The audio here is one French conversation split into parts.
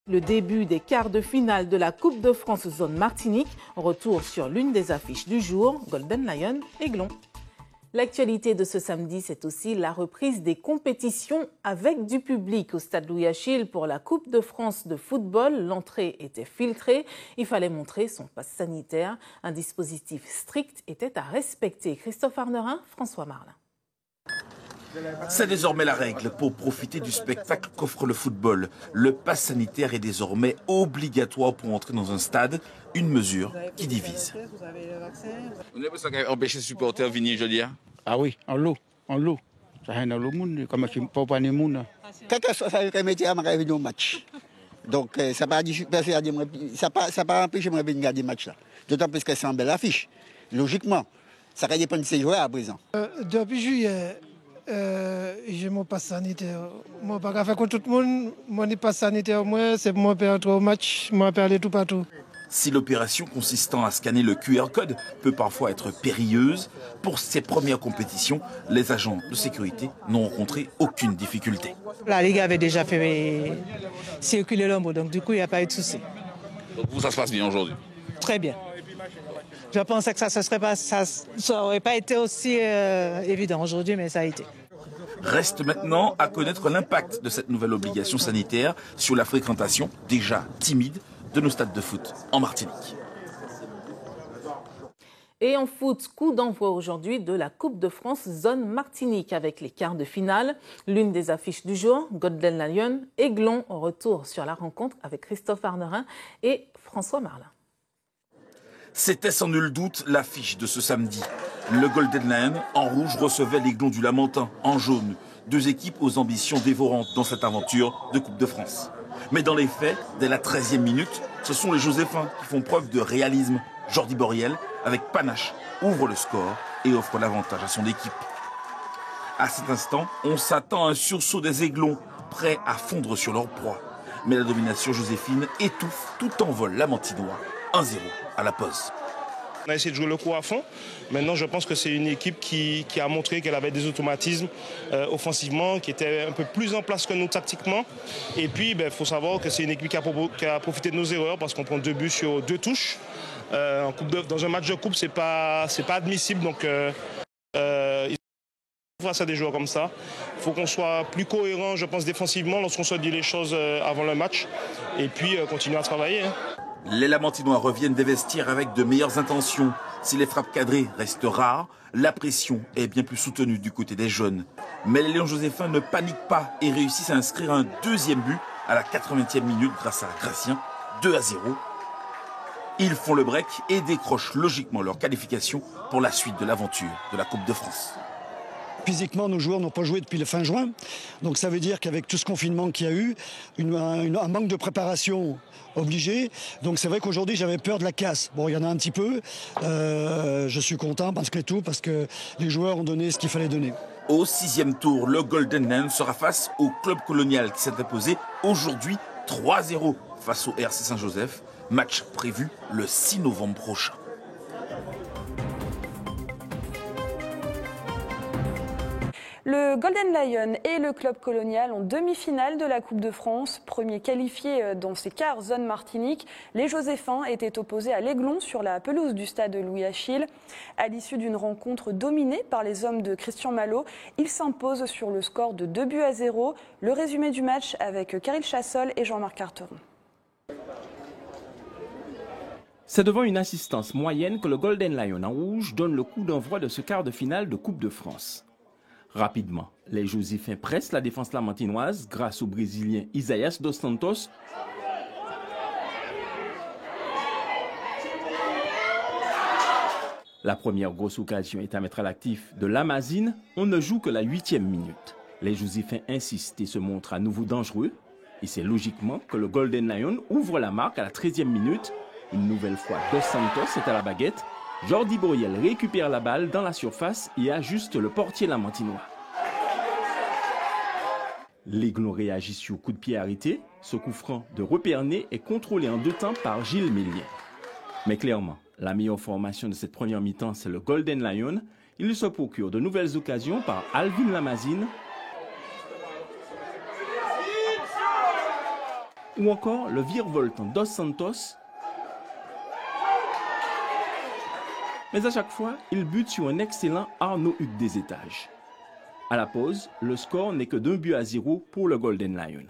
Le début des quarts de finale de la Coupe de France Zone Martinique. Retour sur l'une des affiches du jour, Golden Lion Aiglon. L'actualité de ce samedi, c'est aussi la reprise des compétitions avec du public au stade Louis-Achille pour la Coupe de France de football. L'entrée était filtrée. Il fallait montrer son passe sanitaire. Un dispositif strict était à respecter. Christophe Arnerin, François Marlin. C'est désormais la règle pour profiter du spectacle qu'offre le football. Le pass sanitaire est désormais obligatoire pour entrer dans un stade, une mesure qui divise. Vous n'avez pas empêché les supporters de venir jeudi? Ah oui, en l'eau. Ça a dans le monde, comme si pas pas le monde. Quelque chose ça remettait à ma rêve au match. Donc ça pas pas empêché moi de regarder le match là. D'autant plus que c'est une belle affiche. Logiquement, ça va dépendre de ces joueurs à présent. Depuis juillet, j'ai mon passe sanitaire. Moi, pas faire contre tout le monde. Mon passe sanitaire, moi, c'est pour moi faire entrer au match, moi faire aller tout partout. Si l'opération consistant à scanner le QR code peut parfois être périlleuse, pour ces premières compétitions, les agents de sécurité n'ont rencontré aucune difficulté. La Ligue avait déjà fait circuler l'ombre, donc du coup, il n'y a pas eu de souci. Donc vous, ça se passe bien aujourd'hui? Très bien. Je pensais que ça n'aurait pas été aussi évident aujourd'hui, mais ça a été. Reste maintenant à connaître l'impact de cette nouvelle obligation sanitaire sur la fréquentation déjà timide de nos stades de foot en Martinique. Et en foot, coup d'envoi aujourd'hui de la Coupe de France Zone Martinique avec les quarts de finale. L'une des affiches du jour, Golden Lion, Aiglon, retour sur la rencontre avec Christophe Arnerin et François Marlin. C'était sans nul doute l'affiche de ce samedi. Le Golden Lion, en rouge, recevait l'Aiglon du Lamentin, en jaune. Deux équipes aux ambitions dévorantes dans cette aventure de Coupe de France. Mais dans les faits, dès la 13e minute, ce sont les Joséphins qui font preuve de réalisme. Jordi Boriel, avec panache, ouvre le score et offre l'avantage à son équipe. À cet instant, on s'attend à un sursaut des Aiglons, prêts à fondre sur leur proie. Mais la domination joséphine étouffe tout en vol lamantinois. 1-0 à la pause. On a essayé de jouer le coup à fond. Maintenant, je pense que c'est une équipe qui a montré qu'elle avait des automatismes offensivement, qui était un peu plus en place que nous tactiquement. Et puis, il faut savoir que c'est une équipe qui a profité de nos erreurs parce qu'on prend 2 buts sur 2 touches. Dans un match de coupe, c'est pas admissible. Donc, face à des joueurs comme ça, il faut qu'on soit plus cohérent, je pense, défensivement lorsqu'on se dit les choses avant le match. Et puis, continuer à travailler. Les Lamantinois reviennent des vestiaires avec de meilleures intentions. Si les frappes cadrées restent rares, la pression est bien plus soutenue du côté des jeunes. Mais les Lions Joséphins ne paniquent pas et réussissent à inscrire un deuxième but à la 80e minute grâce à Gracien, 2-0. Ils font le break et décrochent logiquement leur qualification pour la suite de l'aventure de la Coupe de France. Physiquement, nos joueurs n'ont pas joué depuis le fin juin. Donc ça veut dire qu'avec tout ce confinement qu'il y a eu, un manque de préparation obligé. Donc c'est vrai qu'aujourd'hui, j'avais peur de la casse. Bon, il y en a un petit peu. Je suis content parce que les joueurs ont donné ce qu'il fallait donner. Au 6e tour, le Golden Lion sera face au Club Colonial qui s'est imposé aujourd'hui 3-0 face au RC Saint-Joseph. Match prévu le 6 novembre prochain. Le Golden Lion et le Club Colonial en demi-finale de la Coupe de France. Premier qualifié dans ces quarts zone Martinique, les Joséphins étaient opposés à l'Aiglon sur la pelouse du stade Louis-Achille. À l'issue d'une rencontre dominée par les hommes de Christian Malo, ils s'imposent sur le score de 2-0. Le résumé du match avec Karil Chassol et Jean-Marc Carteron. C'est devant une assistance moyenne que le Golden Lion en rouge donne le coup d'envoi de ce quart de finale de Coupe de France. Rapidement, les Joséphins pressent la défense lamantinoise grâce au Brésilien Isaías dos Santos. La première grosse occasion est à mettre à l'actif de Lamazine. On ne joue que la 8e minute. Les Joséphins insistent et se montrent à nouveau dangereux. Et c'est logiquement que le Golden Lion ouvre la marque à la 13e minute. Une nouvelle fois, Dos Santos est à la baguette. Jordi Boriel récupère la balle dans la surface et ajuste le portier lamantinois. L'Aiglon réagit sur coup de pied arrêté. Ce coup franc de Repernay est contrôlé en 2 temps par Gilles Mélier. Mais clairement, la meilleure formation de cette première mi-temps, c'est le Golden Lion. Il se procure de nouvelles occasions par Alvin Lamazine. ou encore le virevoltant Dos Santos. Mais à chaque fois, il bute sur un excellent Arnaud Hugues des étages. À la pause, le score n'est que d'1-0 pour le Golden Lion.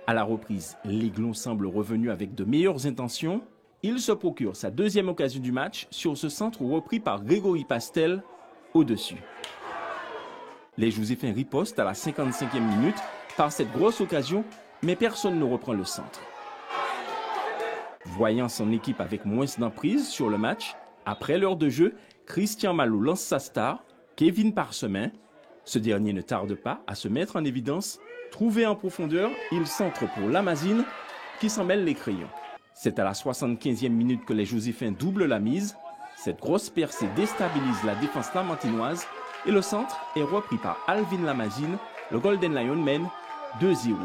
À la reprise, l'Aiglon semble revenu avec de meilleures intentions. Il se procure sa deuxième occasion du match sur ce centre repris par Grégory Pastel au-dessus. Les Joséphins ripostent à la 55e minute par cette grosse occasion, mais personne ne reprend le centre. Voyant son équipe avec moins d'emprise sur le match, après l'heure de jeu, Christian Malo lance sa star, Kevin Parsemin. Ce dernier ne tarde pas à se mettre en évidence. Trouvé en profondeur, il centre pour Lamazine qui s'en mêle les crayons. C'est à la 75e minute que les Joséphins doublent la mise. Cette grosse percée déstabilise la défense lamantinoise et le centre est repris par Alvin Lamazine. Le Golden Lion mène 2-0.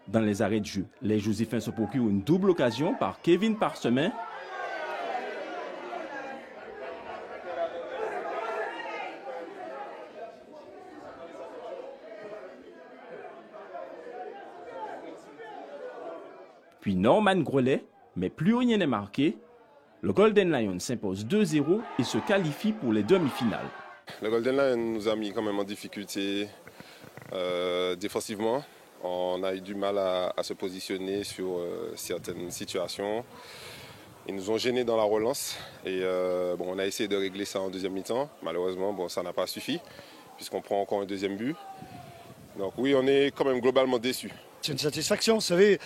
Dans les arrêts de jeu, les Joséphins se procurent une double occasion par Kevin Parsemin. Puis Norman Grelet, mais plus rien n'est marqué. Le Golden Lion s'impose 2-0 et se qualifie pour les demi-finales. Le Golden Lion nous a mis quand même en difficulté défensivement. On a eu du mal à se positionner sur certaines situations. Ils nous ont gênés dans la relance et on a essayé de régler ça en deuxième mi-temps. Malheureusement, ça n'a pas suffi puisqu'on prend encore un deuxième but. Donc oui, on est quand même globalement déçus. C'est une satisfaction, vous savez,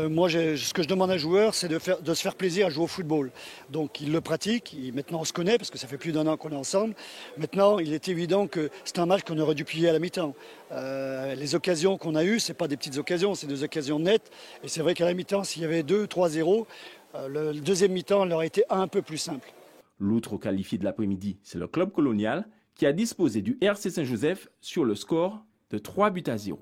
moi ce que je demande à un joueur, c'est de se faire plaisir à jouer au football. Donc il le pratique, maintenant on se connaît parce que ça fait plus d'1 an qu'on est ensemble. Maintenant il est évident que c'est un match qu'on aurait dû plier à la mi-temps. Les occasions qu'on a eues, ce n'est pas des petites occasions, c'est des occasions nettes. Et c'est vrai qu'à la mi-temps, s'il y avait 2-3-0, le deuxième mi-temps leur aurait été un peu plus simple. L'autre qualifié de l'après-midi, c'est le club colonial qui a disposé du RC Saint-Joseph sur le score de 3-0.